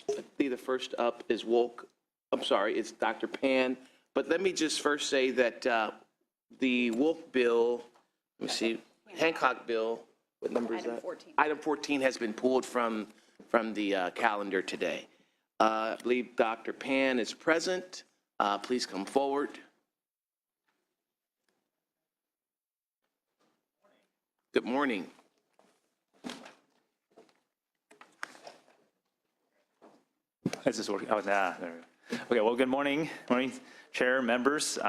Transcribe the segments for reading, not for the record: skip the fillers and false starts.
I think the first up is it's Dr. Pan. But let me just first say that the Wolk bill, let me see, Hancock bill, what number is that? 14. Item 14 has been pulled from the calendar today. I believe Dr. Pan is present. Please come forward. Good morning. Is this working? Oh, there we go. Okay, well, good morning. Morning, Chair, members.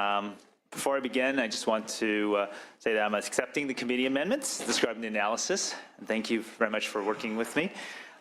Before I begin, I just want to say that I'm accepting the committee amendments describing the analysis. And thank you very much for working with me.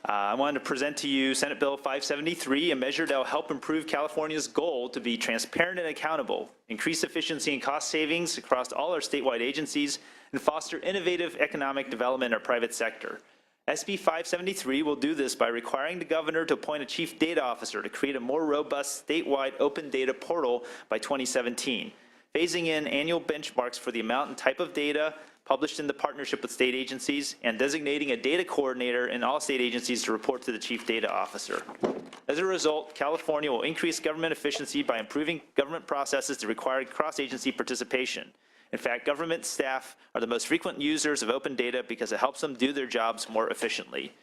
I wanted to present to you Senate Bill 573, a measure that will help improve California's goal to be transparent and accountable, increase efficiency and cost savings across all our statewide agencies, and foster innovative economic development in our private sector. SB 573 will do this by requiring the governor to appoint a chief data officer to create a more robust statewide open data portal by 2017, phasing in annual benchmarks for the amount and type of data published in the partnership with state agencies, and designating a data coordinator in all state agencies to report to the chief data officer. As a result, California will increase government efficiency by improving government processes that require cross-agency participation. In fact, government staff are the most frequent users of open data because it helps them do their jobs more efficiently.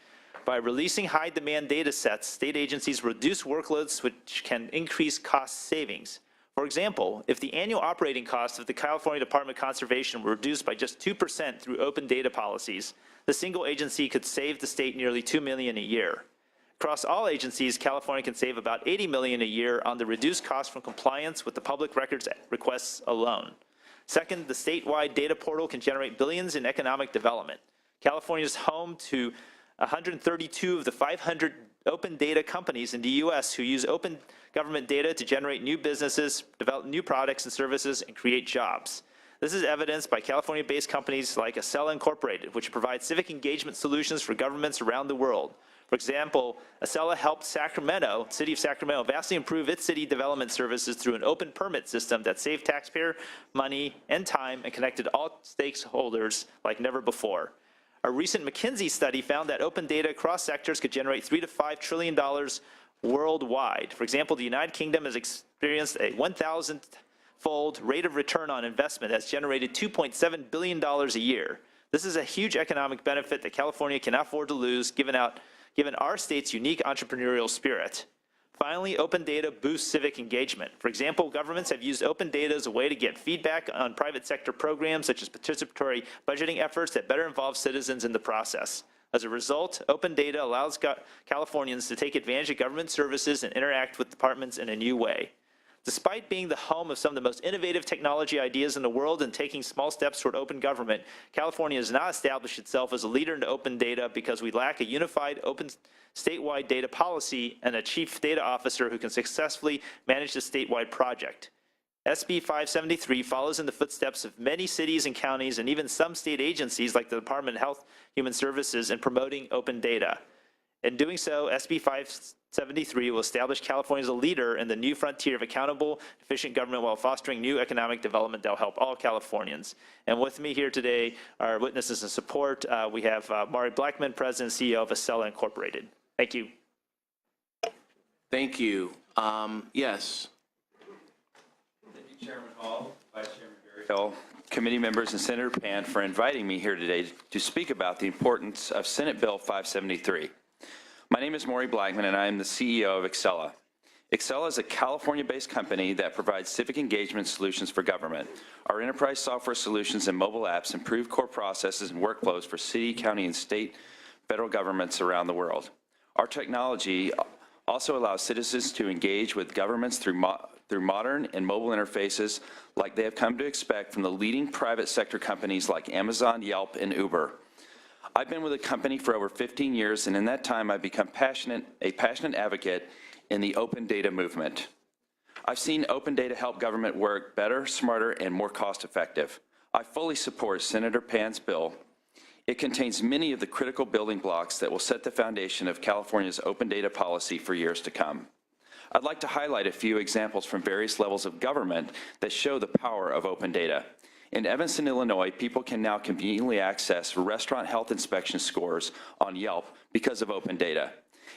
By releasing high-demand data sets, state agencies reduce workloads, which can increase cost savings. For example, if the annual operating costs of the California Department of Conservation were reduced by just 2% through open data policies, the single agency could save the state nearly $2 million a year. Across all agencies, California can save about $80 million a year on the reduced cost from compliance with the public records requests alone. Second, the statewide data portal can generate billions in economic development. California is home to 132 of the 500 open data companies in the U.S. who use open government data to generate new businesses, develop new products and services, and create jobs. This is evidenced by California-based companies like Acela Incorporated, which provide civic engagement solutions for governments around the world. For example, Acela helped City of Sacramento, vastly improve its city development services through an open permit system that saved taxpayer money and time and connected all stakeholders like never before. A recent McKinsey study found that open data across sectors could generate $3 to $5 trillion worldwide. For example, the United Kingdom has experienced a 1,000-fold rate of return on investment that's generated $2.7 billion a year. This is a huge economic benefit that California cannot afford to lose, given our state's unique entrepreneurial spirit. Finally, open data boosts civic engagement. For example, governments have used open data as a way to get feedback on private sector programs such as participatory budgeting efforts that better involve citizens in the process. As a result, open data allows Californians to take advantage of government services and interact with departments in a new way. Despite being the home of some of the most innovative technology ideas in the world and taking small steps toward open government, California has not established itself as a leader in open data because we lack a unified open statewide data policy and a chief data officer who can successfully manage the statewide project. SB 573 follows in the footsteps of many cities and counties and even some state agencies like the Department of Health and Human Services in promoting open data. In doing so, SB 573 will establish California as a leader in the new frontier of accountable, efficient government while fostering new economic development that will help all Californians. And with me here today are witnesses in support. We have Maury Blackman, President and CEO of Acela Incorporated. Thank you. Thank you. Yes. Thank you, Chairman Hall, Vice Chairman Berryhill, committee members, and Senator Pan for inviting me here today to speak about the importance of Senate Bill 573. My name is Maury Blackman, and I am the CEO of Acela. Acela is a California-based company that provides civic engagement solutions for government. Our enterprise software solutions and mobile apps improve core processes and workflows for city, county, and state federal governments around the world. Our technology also allows citizens to engage with governments through modern and mobile interfaces like they have come to expect from the leading private sector companies like Amazon, Yelp, and Uber. I've been with the company for over 15 years, and in that time I've become a passionate advocate in the open data movement. I've seen open data help government work better, smarter, and more cost-effective. I fully support Senator Pan's bill. It contains many of the critical building blocks that will set the foundation of California's open data policy for years to come. I'd like to highlight a few examples from various levels of government that show the power of open data. In Evanston, Illinois, people can now conveniently access restaurant health inspection scores on Yelp because of open data.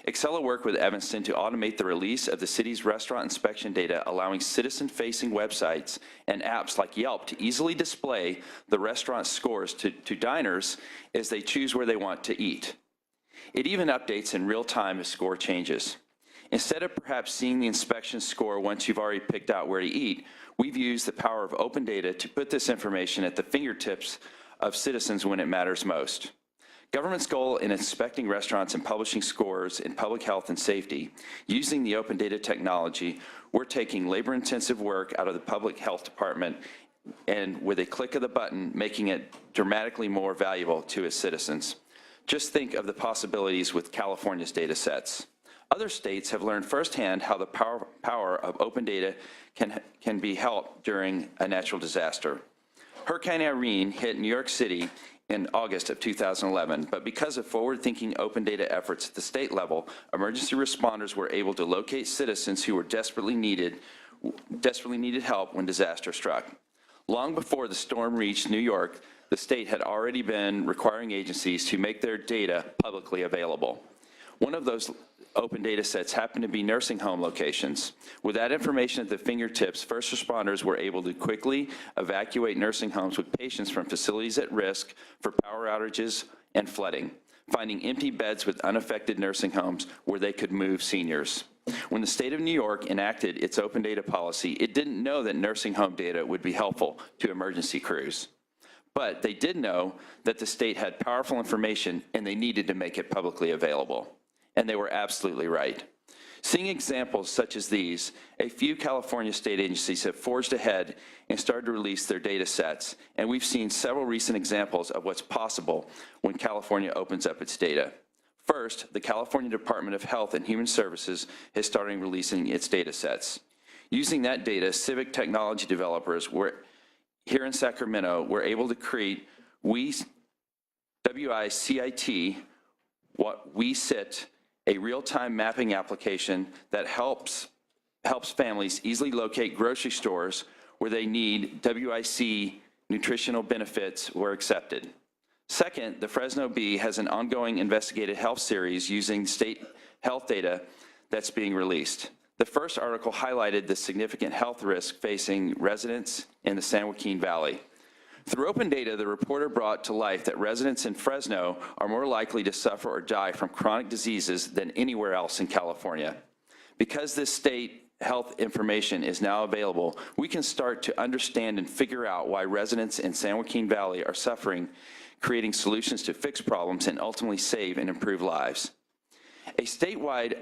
Excella worked with Evanston to automate the release of the city's restaurant inspection data, allowing citizen-facing websites and apps like Yelp to easily display the restaurant scores to diners as they choose where they want to eat. It even updates in real time as score changes. Instead of perhaps seeing the inspection score once you've already picked out where to eat, we've used the power of open data to put this information at the fingertips of citizens when it matters most. Government's goal in inspecting restaurants and publishing scores in public health and safety, using the open data technology, we're taking labor-intensive work out of the public health department and with a click of the button, making it dramatically more valuable to its citizens. Just think of the possibilities with California's data sets. Other states have learned firsthand how the power of open data can be helped during a natural disaster. Hurricane Irene hit New York City in August of 2011, but because of forward-thinking open data efforts at the state level, emergency responders were able to locate citizens who were desperately needed help when disaster struck. Long before the storm reached New York, the state had already been requiring agencies to make their data publicly available. One of those open data sets happened to be nursing home locations. With that information at the fingertips, first responders were able to quickly evacuate nursing homes with patients from facilities at risk for power outages and flooding, finding empty beds with unaffected nursing homes where they could move seniors. When the state of New York enacted its open data policy, it didn't know that nursing home data would be helpful to emergency crews. But they did know that the state had powerful information and they needed to make it publicly available. And they were absolutely right. Seeing examples such as these, a few California state agencies have forged ahead and started to release their data sets, and we've seen several recent examples of what's possible when California opens up its data. First, the California Department of Health and Human Services is starting releasing its data sets. Using that data, civic technology developers here in Sacramento were able to create WICIT, a real-time mapping application that helps families easily locate grocery stores where they need WIC nutritional benefits were accepted. Second, the Fresno Bee has an ongoing investigative health series using state health data that's being released. The first article highlighted the significant health risk facing residents in the San Joaquin Valley. Through open data, the reporter brought to life that residents in Fresno are more likely to suffer or die from chronic diseases than anywhere else in California. Because this state health information is now available, we can start to understand and figure out why residents in San Joaquin Valley are suffering, creating solutions to fix problems and ultimately save and improve lives. A statewide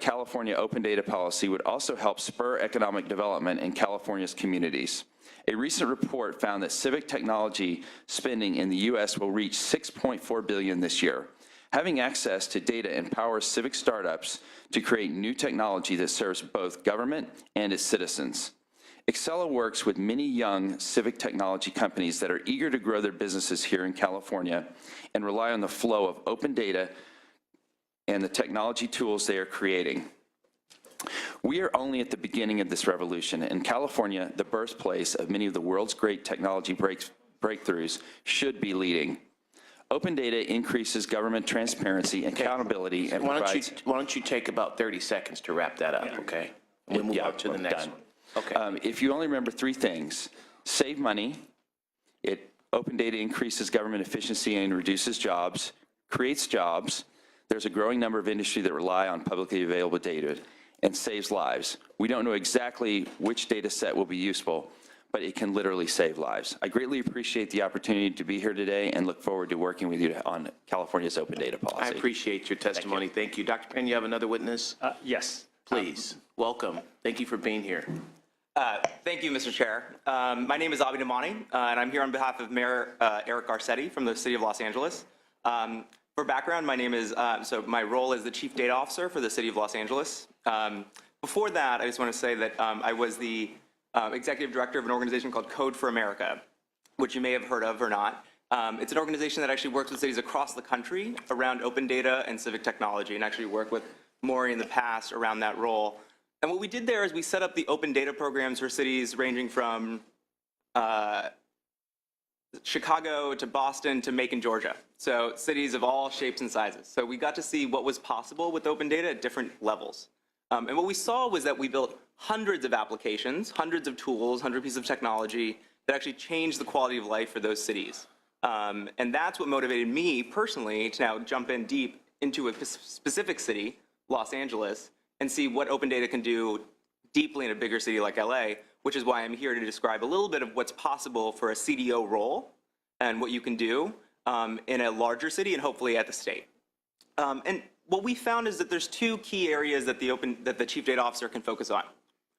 California open data policy would also help spur economic development in California's communities. A recent report found that civic technology spending in the U.S. will reach $6.4 billion this year. Having access to data empowers civic startups to create new technology that serves both government and its citizens. Excella works with many young civic technology companies that are eager to grow their businesses here in California and rely on the flow of open data and the technology tools they are creating. We are only at the beginning of this revolution, and California, the birthplace of many of the world's great technology breakthroughs, should be leading. Open data increases government transparency and accountability and provides... Why don't you take about 30 seconds to wrap that up, okay? We'll move on to the next one. Okay. If you only remember three things: save money, open data increases government efficiency and reduces jobs, creates jobs, there's a growing number of industries that rely on publicly available data, and saves lives. We don't know exactly which data set will be useful, but it can literally save lives. I greatly appreciate the opportunity to be here today and look forward to working with you on California's open data policy. I appreciate your testimony. Thank you. Dr. Penn, you have another witness? Yes. Please, welcome. Thank you for being here. Thank you, Mr. Chair. My name is Abhi Damani, and I'm here on behalf of Mayor Eric Garcetti from the City of Los Angeles. For background, my name is, my role is the Chief Data Officer for the City of Los Angeles. Before that, I just want to say that I was the Executive Director of an organization called Code for America, which you may have heard of or not. It's an organization that actually works with cities across the country around open data and civic technology, and actually worked with Maury in the past around that role. And what we did there is we set up the open data programs for cities ranging from Chicago to Boston to Macon, Georgia. So cities of all shapes and sizes. So we got to see what was possible with open data at different levels. And what we saw was that we built hundreds of applications, hundreds of tools, hundreds of pieces of technology that actually changed the quality of life for those cities. And that's what motivated me personally to now jump in deep into a specific city, Los Angeles, and see what open data can do deeply in a bigger city like LA, which is why I'm here to describe a little bit of what's possible for a CDO role and what you can do in a larger city and hopefully at the state. And what we found is that there's two key areas that the Chief Data Officer can focus on.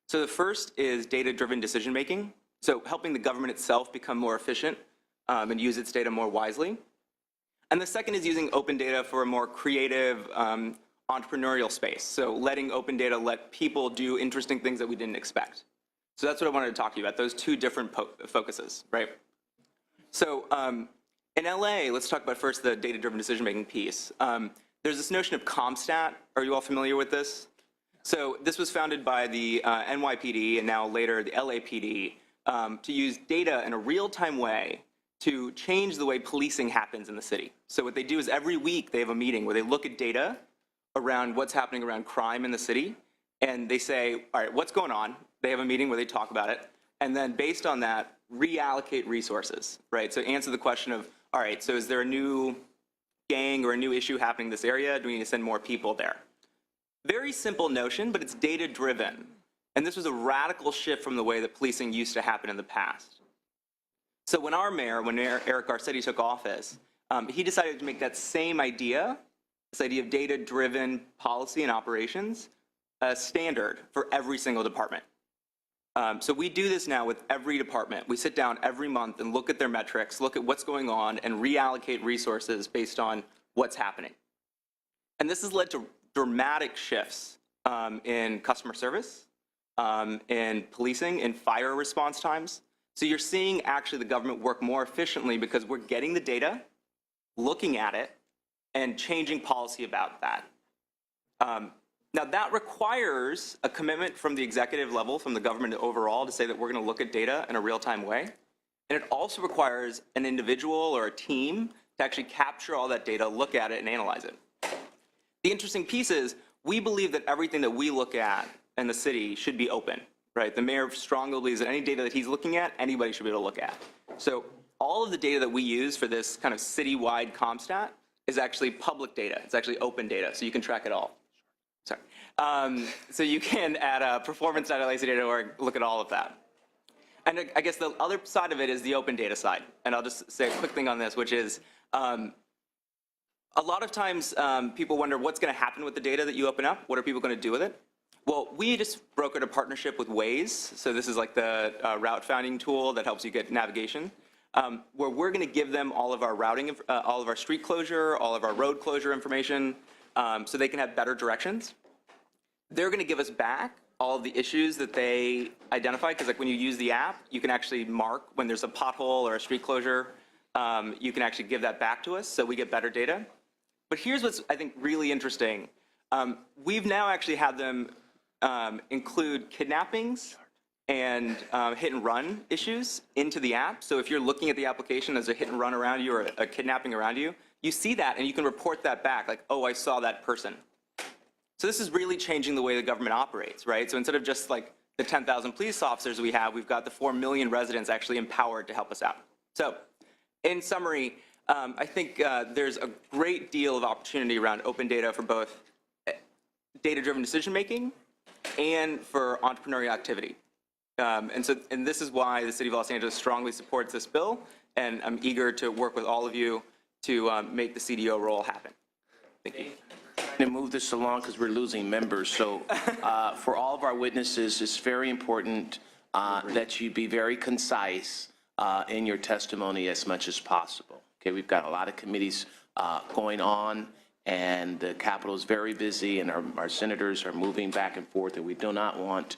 So the first is data-driven decision-making, so helping the government itself become more efficient and use its data more wisely. And the second is using open data for a more creative, entrepreneurial space, so letting open data let people do interesting things that we didn't expect. So that's what I wanted to talk to you about, those two different focuses, right? So in LA, let's talk about first the data-driven decision-making piece. There's this notion of CompStat. Are you all familiar with this? So this was founded by the NYPD and now later the LAPD to use data in a real-time way to change the way policing happens in the city. So what they do is every week they have a meeting where they look at data around what's happening around crime in the city, and they say, all right, what's going on? They have a meeting where they talk about it, and then based on that, reallocate resources, right? So answer the question of, all right, so is there a new gang or a new issue happening in this area? Do we need to send more people there? Very simple notion, but it's data-driven. And this was a radical shift from the way that policing used to happen in the past. So when our mayor, when Eric Garcetti took office, he decided to make that same idea, this idea of data-driven policy and operations, a standard for every single department. So we do this now with every department. We sit down every month and look at their metrics, look at what's going on, and reallocate resources based on what's happening. And this has led to dramatic shifts in customer service, in policing, in fire response times. So you're seeing actually the government work more efficiently because we're getting the data, looking at it, and changing policy about that. Now that requires a commitment from the executive level, from the government overall, to say that we're going to look at data in a real-time way. And it also requires an individual or a team to actually capture all that data, look at it, and analyze it. The interesting piece is we believe that everything that we look at in the city should be open, right? The mayor strongly believes that any data that he's looking at, anybody should be able to look at. So all of the data that we use for this kind of citywide CompStat is actually public data. It's actually open data, so you can track it all. Sorry. So you can, at performance.lacdata.org, look at all of that. And I guess the other side of it is the open data side. And I'll just say a quick thing on this, which is a lot of times people wonder what's going to happen with the data that you open up. What are people going to do with it? Well, we just brokered a partnership with Waze. So this is like the route finding tool that helps you get navigation, where we're going to give them all of our routing, all of our street closure, all of our road closure information, so they can have better directions. They're going to give us back all of the issues that they identify, because like when you use the app, you can actually mark when there's a pothole or a street closure. You can actually give that back to us, so we get better data. But here's what's, I think, really interesting. We've now actually had them include kidnappings and hit and run issues into the app. So if you're looking at the application, there's a hit and run around you or a kidnapping around you, you see that and you can report that back, like, oh, I saw that person. So this is really changing the way the government operates, right? So instead of just like the 10,000 police officers we have, we've got the 4 million residents actually empowered to help us out. So in summary, I think there's a great deal of opportunity around open data for both data-driven decision-making and for entrepreneurial activity. And this is why the City of Los Angeles strongly supports this bill, and I'm eager to work with all of you to make the CDO role happen. Thank you. To move this along because we're losing members. So for all of our witnesses, it's very important that you be very concise in your testimony as much as possible. Okay, we've got a lot of committees going on, and the Capitol is very busy, and our senators are moving back and forth, and we do not want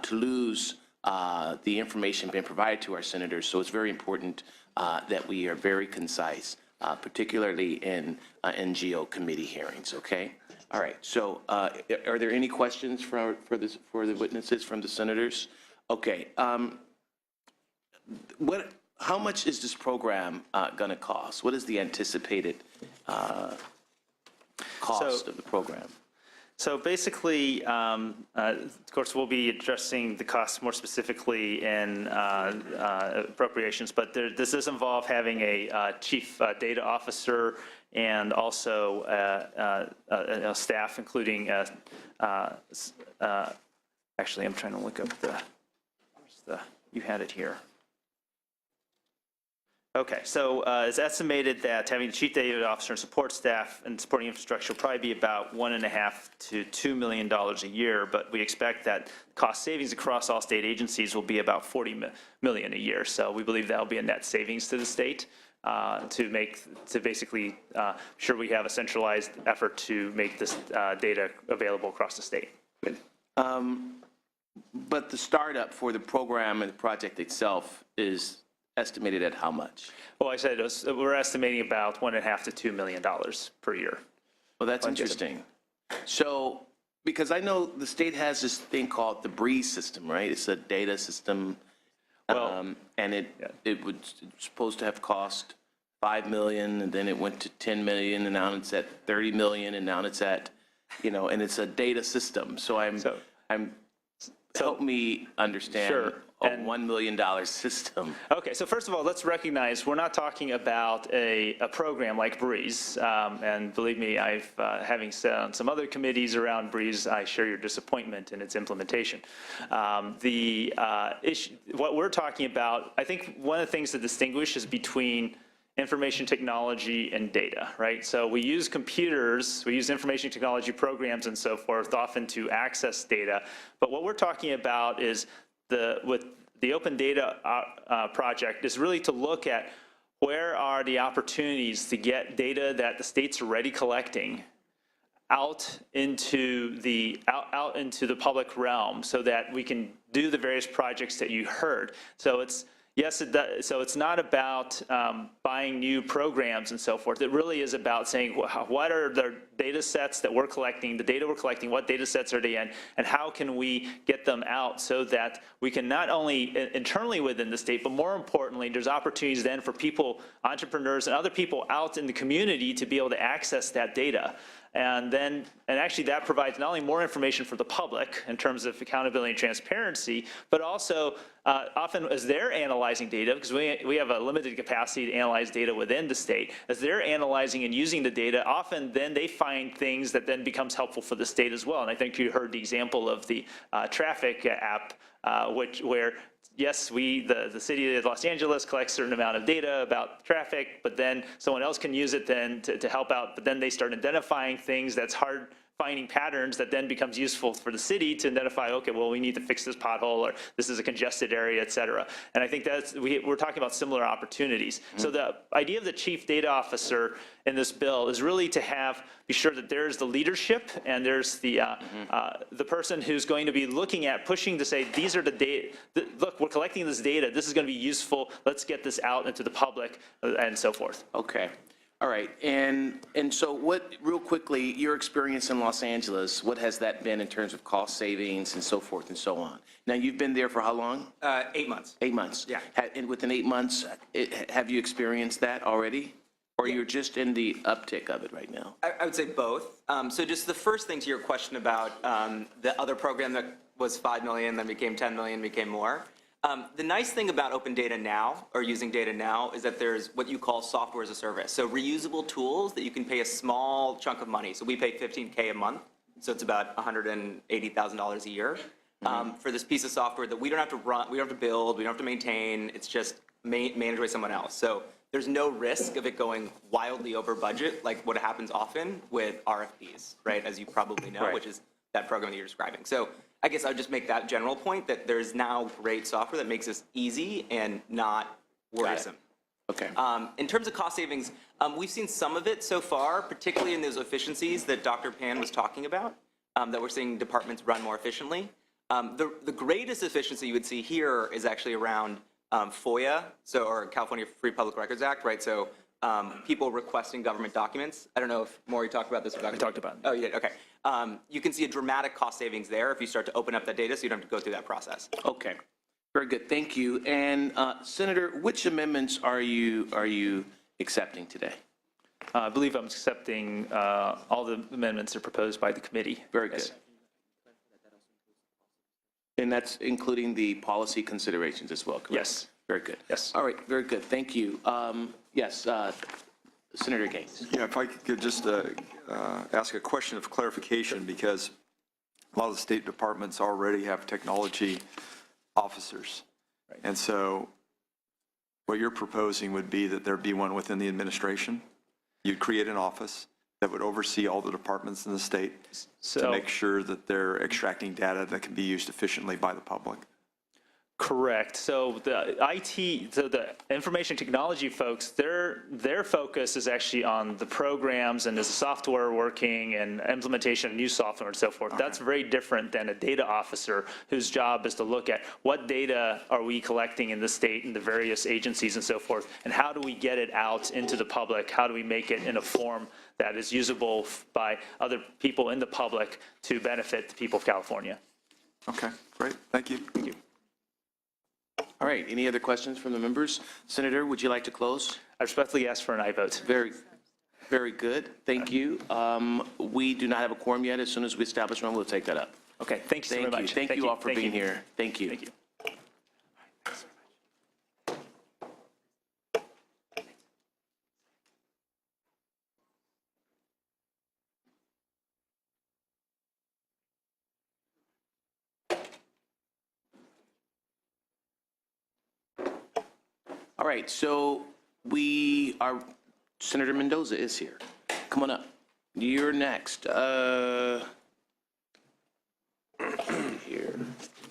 to lose the information being provided to our senators. So it's very important that we are very concise, particularly in NGO committee hearings. Okay. All right. So are there any questions for the witnesses from the senators? Okay. how much is this program going to cost? What is the anticipated cost of the program? So basically, of course, we'll be addressing the costs more specifically in appropriations, but this does involve having a chief data officer and also a staff, including, actually, I'm trying to look up you had it here. Okay, so it's estimated that having the chief data officer and support staff and supporting infrastructure will probably be about $1.5 to $2 million a year, but we expect that cost savings across all state agencies will be about $40 million a year. So we believe that'll be a net savings to the state to basically sure we have a centralized effort to make this data available across the state. Good. But the startup for the program and the project itself is estimated at how much? Well, I said we're estimating about $1.5 to $2 million per year. Well, that's interesting. So, because I know the state has this thing called the BREEZE system, right? It's a data system, and it's supposed to have cost $5 million, and then it went to $10 million, and now it's at $30 million, and now it's at, and it's a data system. So help me understand. Sure. A $1 million system. Okay, so first of all, let's recognize we're not talking about a program like BREEZE, and believe me, having sat on some other committees around BREEZE, I share your disappointment in its implementation. What we're talking about, I think one of the things that distinguishes between information technology and data, right? So we use computers, we use information technology programs and so forth often to access data, but what we're talking about is with the Open Data project is really to look at where are the opportunities to get data that the state's already collecting out into the public realm so that we can do the various projects that you heard. So it's yes, it does. So it's not about buying new programs and so forth. It really is about saying what are the data sets that we're collecting, the data we're collecting, what data sets are they in, and how can we get them out so that we can not only internally within the state, but more importantly, there's opportunities then for people, entrepreneurs and other people out in the community to be able to access that data. And actually that provides not only more information for the public in terms of accountability and transparency, but also often as they're analyzing data, because we have a limited capacity to analyze data within the state, as they're analyzing and using the data, often then they find things that then becomes helpful for the state as well. And I think you heard the example of the traffic app, where yes, the city of Los Angeles collects a certain amount of data about traffic, but then someone else can use it then to help out, but then they start identifying things that's hard, finding patterns that then becomes useful for the city to identify, okay, well, we need to fix this pothole, or this is a congested area, et cetera. And I think we're talking about similar opportunities. Mm-hmm. So the idea of the chief data officer in this bill is really to be sure that there's the leadership and there's the person who's going to be looking at pushing to say, these are the data, look, we're collecting this data, this is going to be useful, let's get this out into the public and so forth. Okay. All right, and so real quickly, your experience in Los Angeles, what has that been in terms of cost savings and so forth and so on? Now, you've been there for how long? 8 months. 8 months. Yeah. And within 8 months, have you experienced that already? Or you're just in the uptick of it right now? I would say both. So just the first thing to your question about the other program that was $5 million, then became $10 million, became more. The nice thing about open data now, or using data now, is that there's what you call software as a service. So reusable tools that you can pay a small chunk of money. So we pay $15K a month, so it's about $180,000 a year for this piece of software that we don't have to run, we don't have to build, we don't have to maintain. It's just managed by someone else. So there's no risk of it going wildly over budget, like what happens often with RFPs, right? As you probably know, which is that program that you're describing. So I guess I would just make that general point that there's now great software that makes this easy and not worrisome. Okay. In terms of cost savings, we've seen some of it so far, particularly in those efficiencies that Dr. Pan was talking about, that we're seeing departments run more efficiently. The greatest efficiency you would see here is actually around FOIA, or California Free Public Records Act, right? So people requesting government documents. I don't know if Maury talked about this. Or We talked about it. Oh, you did? Okay. You can see a dramatic cost savings there if you start to open up that data so you don't have to go through that process. Okay. Very good, thank you. And Senator, which amendments are you accepting today? I believe I'm accepting all the amendments that are proposed by the committee. Very Yes. good. And that's including the policy considerations as well, correct? Yes. Very good. Yes. All right, very good, thank you. Yes, Senator Gaines. Yeah, if I could just ask a question of clarification, because a lot of the state departments already have technology officers. And so what you're proposing would be that there be one within the administration? You'd create an office that would oversee all the departments in the state to So- make sure that they're extracting data that can be used efficiently by the public? Correct. So the IT, so the information technology folks, their focus is actually on the programs and is the software working and implementation of new software and so forth. That's very different than a data officer whose job is to look at what data are we collecting in the state and the various agencies and so forth, and how do we get it out into the public? How do we make it in a form that is usable by other people in the public to benefit the people of California? Okay, great, thank you. Thank you. All right, any other questions from the members? Senator, would you like to close? I respectfully ask for an aye vote. Very good, thank you. We do not have a quorum yet. As soon as we establish one, we'll take that up. Okay, thank you so very Thank you, much. thank you all for being here. Thank you. Thank you. All right, so Senator Mendoza is here. Come on up. You're next.